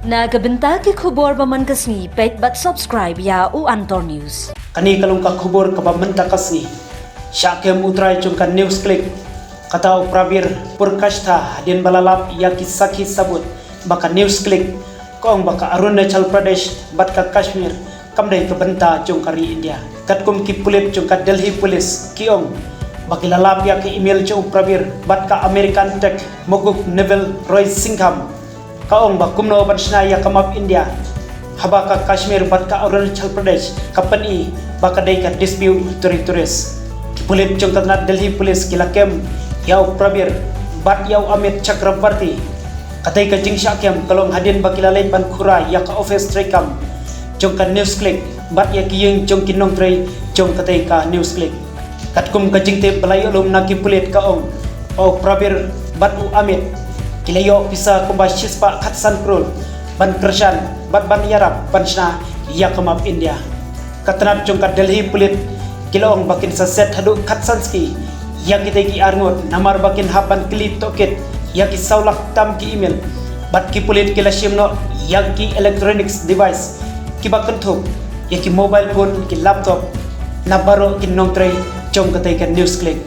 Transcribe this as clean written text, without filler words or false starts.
Nagabenta ki khubor baman kasni pet bat subscribe ya u Antor News. Kani kalung ka khubor kabamenta kasi syakem utray chung ka news click katao prabir purkashta din balalap ya kisaki sabut baka news click kong baka Arunachal Pradesh bat ka Kashmir kamday kabenta chung kari India katkum ki pulit chung ka Delhi police kiong bakilalap ya ki email chung prabir bat ka American Tech moguk Neville Roy Singham kaong bakumno bansna ya kamap India habaka Kashmir bat ka Arunachal Pradesh kapani baka day ka dispute territories kipulit chung katna Delhi police kilakem yaw prabir bat yaw Amit Chakrabarti katay ka jing syakem kalong hadin bakilalay ban khura ya ka office trekam chung ka news click bat ya kiyeng chung kinong tray chung katay ka news click katkum ka jing te balayo lom na kipulit kaong o prabir bat u Amit kilayo pisa kumbas chispa khatsan krul ban kershan bat ban yarap bansna ya kamap India katnat chung ka Delhi pulit kilong bakin sa set hadu khatsanski ya kita ki arngot namar bakin hapan klip toket ya ki saulak tam ki email bat ki pulit kila shimno ya ki electronics device ki bakan thuk ya ki mobile phone ki laptop na baro ki nong tray chung katay ka news click